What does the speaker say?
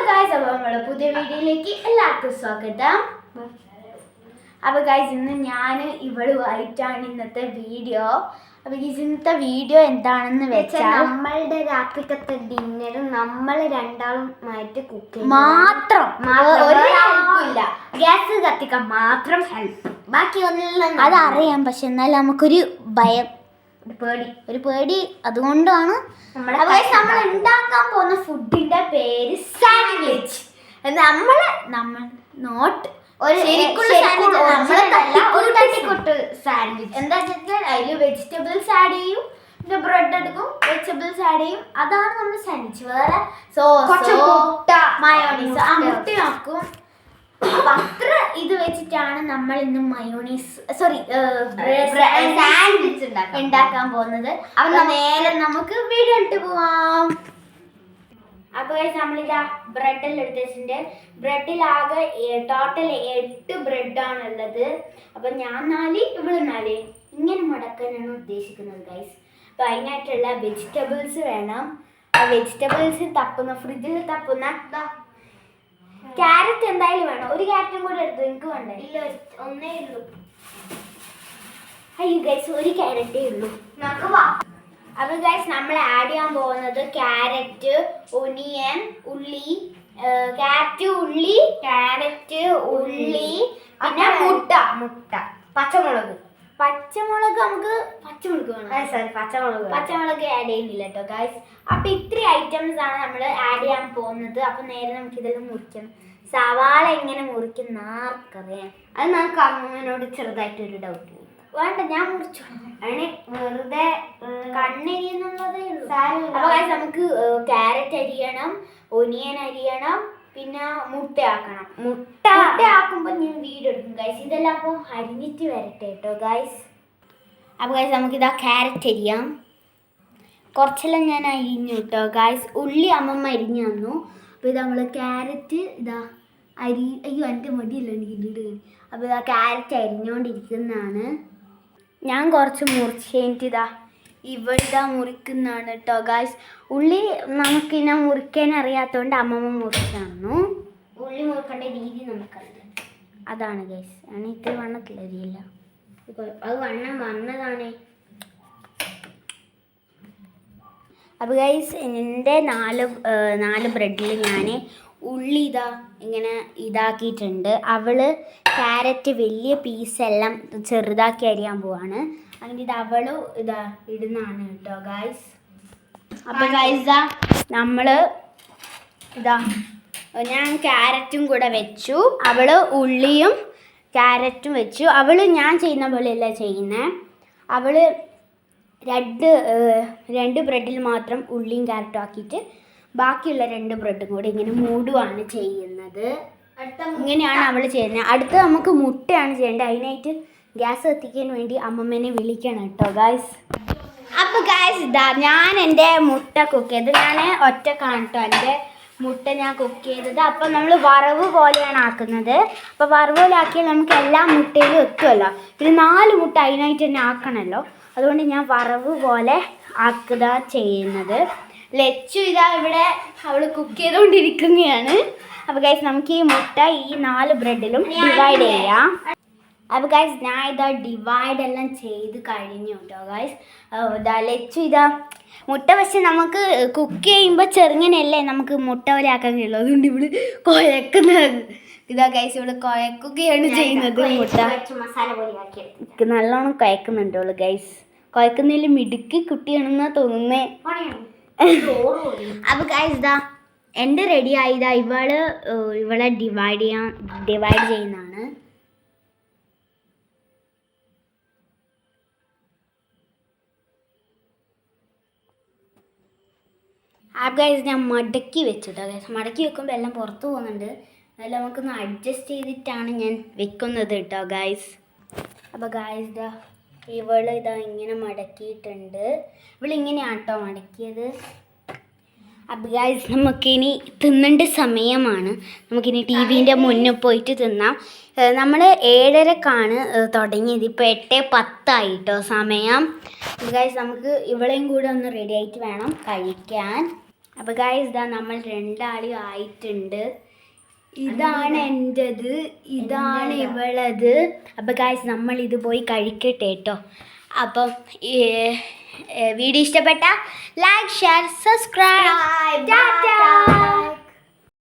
Guys, അപ്പോൾ നമ്മുടെ പുതിയ വീഡിയോയിലേക്ക് എല്ലാവർക്കും സ്വാഗതം. അപ്പോൾ ഗൈസ്, ഇന്ന് ഞാൻ ഇവളുമായിട്ടാണ് ഇന്നത്തെ വീഡിയോ. അപ്പോൾ ഇന്നത്തെ വീഡിയോ എന്താണെന്ന് വെച്ചാൽ നമ്മളുടെ രാത്രിക്കത്തെ ഡിന്നറും നമ്മൾ രണ്ടാളുമായിട്ട് കുക്ക് മാത്രം ഇല്ല. ഗ്യാസ് കത്തിക്കാൻ മാത്രം ഹെൽപ്പ്, ബാക്കി ഒന്നും അതറിയാം. പക്ഷെ എന്നാൽ നമുക്കൊരു ഭയം, ഒരു പേടി. അതുകൊണ്ടാണ് നമ്മൾ ഉണ്ടാക്കാൻ പോകുന്ന ഫുഡിന്റെ പേര് സാൻഡ്വിച്ച്. നമ്മൾ നോട്ട് സാൻഡ്വിച്ച് എന്താ വെച്ചാൽ അതിൽ വെജിറ്റബിൾസ് ആഡ് ചെയ്യും, പിന്നെ ബ്രെഡ് എടുക്കും, വെജിറ്റബിൾസ് ആഡ് ചെയ്യും. അതാണ് നമ്മൾ സാൻഡ്വിച്ച്. വേറെ സോസ്, മയോണീസ്, മുട്ട ആക്കും. അപ്പൊ അത്ര ഇത് വെച്ചിട്ടാണ് നമ്മൾ ഇന്ന് മയോണീസ് സാൻഡ്വിച്ച് ഉണ്ടാക്കാൻ പോകുന്നത്. അപ്പൊ നേരെ നമുക്ക് വീഡിയോ ഇട്ട് പോവാം. അപ്പൊ നമ്മളിതാ ബ്രെഡെല്ലാം എടുത്തിട്ടുണ്ട്. ബ്രെഡിലാകെ ടോട്ടൽ 8 ബ്രെഡാണ് ഉള്ളത്. അപ്പൊ ഞാൻ 4, ഇവള് 4 ഇങ്ങനെ മടക്കാനാണ് ഉദ്ദേശിക്കുന്നത് ഗൈസ്. അപ്പൊ അതിനായിട്ടുള്ള വെജിറ്റബിൾസ് വേണം. ആ വെജിറ്റബിൾസ് ഫ്രിഡ്ജിൽ തപ്പുന്ന ക്യാരറ്റ് എന്തായാലും വേണം. ഒരു ക്യാരറ്റും കൂടെ എടുത്തു, എനിക്ക് വേണ്ടേ? ഇല്ല, ഒന്നേ ഉള്ളൂ. അയ്യോ ഗൈസ്, ഒരു ക്യാരറ്റേ ഉള്ളൂ. അപ്പൊ ഗൈസ്, നമ്മൾ ആഡ് ചെയ്യാൻ പോകുന്നത് ക്യാരറ്റ്, ഒനിയൻ, ഉള്ളി, ക്യാരറ്റ്, ഉള്ളി, പിന്നെ മുട്ട, പച്ചമുളക് നമുക്ക് പച്ചമുളക് വേണം. പച്ചമുളക് ആഡ് ചെയ്യുന്നില്ല കേട്ടോ ഗൈസ്. അപ്പൊ ഇത്രയും ഐറ്റംസ് ആണ് നമ്മൾ ആഡ് ചെയ്യാൻ പോകുന്നത്. അപ്പൊ നേരെ നമുക്ക് ഇതെല്ലാം മുറിക്കണം. സവാള എങ്ങനെ മുറിക്കുന്ന ആർക്കറിയാം? അത് നമുക്ക് അമ്മനോട് ചെറുതായിട്ടൊരു ഡൗട്ട്. വേണ്ട, ഞാൻ മുറിച്ചോളാം. അതിന് വെറുതെ കണ്ണെരിയുന്നുള്ളതേ ഉള്ളൂ. അപ്പൊ ഗൈസ്, നമുക്ക് ക്യാരറ്റ് അരിയണം, ഒനിയൻ അരിയണം, പിന്നെ മുട്ട ആക്കുമ്പോ ഞാൻ വീഡിയോ എടുക്കും ഗൈസ്. ഇതെല്ലാം അപ്പോൾ അരിഞ്ഞിട്ട് വരട്ടെ കേട്ടോ ഗൈസ്. അപ്പോൾ ഗൈസ്, നമുക്കിതാ ക്യാരറ്റ് അരിയാം. കുറച്ചെല്ലാം ഞാൻ അരിഞ്ഞു കേട്ടോ ഗൈസ്. ഉള്ളി അമ്മമ്മ അരിഞ്ഞു തന്നു. അപ്പോൾ ഇത് നമ്മൾ ക്യാരറ്റ് അയ്യോ എൻ്റെ മടിയല്ല എനിക്ക് ഇട്ടിട്ട്. അപ്പോൾ ഇതാ ക്യാരറ്റ് അരിഞ്ഞുകൊണ്ടിരിക്കുന്നതാണ്. ഞാൻ കുറച്ച് മുറിച്ച് കഴിഞ്ഞിട്ട് ഇവിടുത്തെ മുറിക്കുന്നതാണ് കേട്ടോ ഗൈസ്. ഉള്ളി നമുക്കിനെ മുറിക്കാൻ അറിയാത്തതുകൊണ്ട് അമ്മമ്മ മുറിച്ചു തന്നു. ഉള്ളി മുറിക്കേണ്ട രീതി നമുക്കറിയാം. അതാണ് ഗൈസ്. ഞാൻ ഇത്ര വണ്ണത്തില്ല അരിയില്ല, അത് വണ്ണം വന്നതാണ്. അപ്പോൾ ഗൈസ്, എൻ്റെ 4 ബ്രെഡിൽ ഞാൻ ഉള്ളി ഇങ്ങനെ ഇതാക്കിയിട്ടുണ്ട്. അവള് ക്യാരറ്റ് വലിയ പീസെല്ലാം ചെറുതാക്കി അരിയാൻ പോവാണ്. അങ്ങനെ അവള് ഇടുന്നതാണ് കേട്ടോ ഗൈസ്. അപ്പോൾ ഗൈസ്, നമ്മൾ ഞാൻ ക്യാരറ്റും കൂടെ വെച്ചു. അവള് ഉള്ളിയും ക്യാരറ്റും വെച്ചു. ഞാൻ ചെയ്യുന്ന പോലെയല്ല ചെയ്യുന്നത്. അവള് 2 ബ്രെഡിൽ മാത്രം ഉള്ളിയും ക്യാരറ്റും ആക്കിയിട്ട് ബാക്കിയുള്ള 2 ബ്രെഡും കൂടി ഇങ്ങനെ മൂടുവാണ് ചെയ്യുന്നത്. ഇങ്ങനെയാണ് അവൾ ചെയ്യുന്നത്. അടുത്ത് നമുക്ക് മുട്ടയാണ് ചെയ്യേണ്ടത്. അതിനായിട്ട് ഗ്യാസ് കത്തിക്കാൻ വേണ്ടി അമ്മമ്മേനെ വിളിക്കണം കേട്ടോ ഗായ്സ്. അപ്പോൾ ഗായ്സ്, ഞാൻ എൻ്റെ മുട്ട കുക്ക് ചെയ്ത് ഞാൻ ഒറ്റക്കാണ് കേട്ടോ എൻ്റെ മുട്ട ഞാൻ കുക്ക് ചെയ്തത്. അപ്പോൾ നമ്മൾ വറവ് പോലെയാണ് ആക്കുന്നത്. അപ്പോൾ വറവ് പോലെ ആക്കിയാൽ നമുക്ക് എല്ലാ മുട്ടയിലും എത്തുമല്ലോ. പിന്നെ 4 മുട്ട അതിനായിട്ട് തന്നെ ആക്കണമല്ലോ. അതുകൊണ്ട് ഞാൻ വറവ് പോലെ ആക്കുക ചെയ്യുന്നത്. ലച്ചു ഇവിടെ അവൾ കുക്ക് ചെയ്തുകൊണ്ടിരിക്കുകയാണ്. അപ്പോൾ ഗൈസ്, നമുക്ക് ഈ മുട്ട ഈ 4 ബ്രെഡിലും ഡിവൈഡ് ചെയ്യാം. അപ്പോൾ ഗൈസ്, ഞാൻ ഡിവൈഡ് എല്ലാം ചെയ്ത് കഴിഞ്ഞു കേട്ടോ ഗൈസ്. ലച്ചു മുട്ട പക്ഷെ നമുക്ക് കുക്ക് ചെയ്യുമ്പോൾ ചെറുങ്ങനെയല്ലേ നമുക്ക് മുട്ട പോലെ ആക്കാൻ കഴിയുള്ളൂ. അതുകൊണ്ട് ഇവിടെ കുഴക്കുന്നത് ഗൈസ്, ഇവിടെ കുഴക്കുകയാണ് ചെയ്യുന്നത്. മുട്ട മസാല പോലെ നല്ലോണം കുഴക്കുന്നുണ്ട് അവള് ഗൈസ്. കുഴക്കുന്നതിൽ മിടുക്കി കുട്ടിയാണെന്നാ തോന്നുന്നേ. അപ്പോൾ ഗൈസ്, എൻ്റെ റെഡി ആയതാ. ഇവളെ ഡിവൈഡ് ചെയ്യുന്നതാണ്. അപ്പോൾ ഗൈസ്, ഞാൻ മടക്കി വെച്ചിട്ടോ ഗൈസ്. മടക്കി വെക്കുമ്പോൾ എല്ലാം പുറത്ത് പോകുന്നുണ്ട്. അതെല്ലാം നമുക്കൊന്ന് അഡ്ജസ്റ്റ് ചെയ്തിട്ടാണ് ഞാൻ വെക്കുന്നത് കേട്ടോ ഗൈസ്. അപ്പോൾ ഗൈസ്, ഇവള് ഇങ്ങനെ മടക്കിയിട്ടുണ്ട്. ഇവളിങ്ങനെയാണ് കേട്ടോ മടക്കിയത്. അപ്പോൾ ഗൈസ്, നമുക്കിനി തിന്നേണ്ട സമയമാണ്. നമുക്കിനി ടിവിൻ്റെ മുന്നിൽ പോയിട്ട് തിന്നാം. നമ്മൾ 7:30ക്കാണ് തുടങ്ങിയത്. ഇപ്പോൾ 8:10 കേട്ടോ സമയം. ഗൈസ്, നമുക്ക് ഇവളെയും കൂടെ ഒന്ന് റെഡി ആയിട്ട് വേണം കഴിക്കാൻ. അപ്പോൾ ഗായ്സ് ഇതാ നമ്മൾ രണ്ടാളും ആയിട്ടുണ്ട്. ഇതാണ് എൻ്റെത്, ഇതാണ് ഇവളത്. അപ്പോൾ ഗായ്സ് നമ്മൾ ഇത് പോയി കഴിക്കട്ടെ കേട്ടോ. അപ്പം വീഡിയോ ഇഷ്ടപ്പെട്ട ലൈക്ക് ഷെയർ സബ്സ്ക്രൈബ്.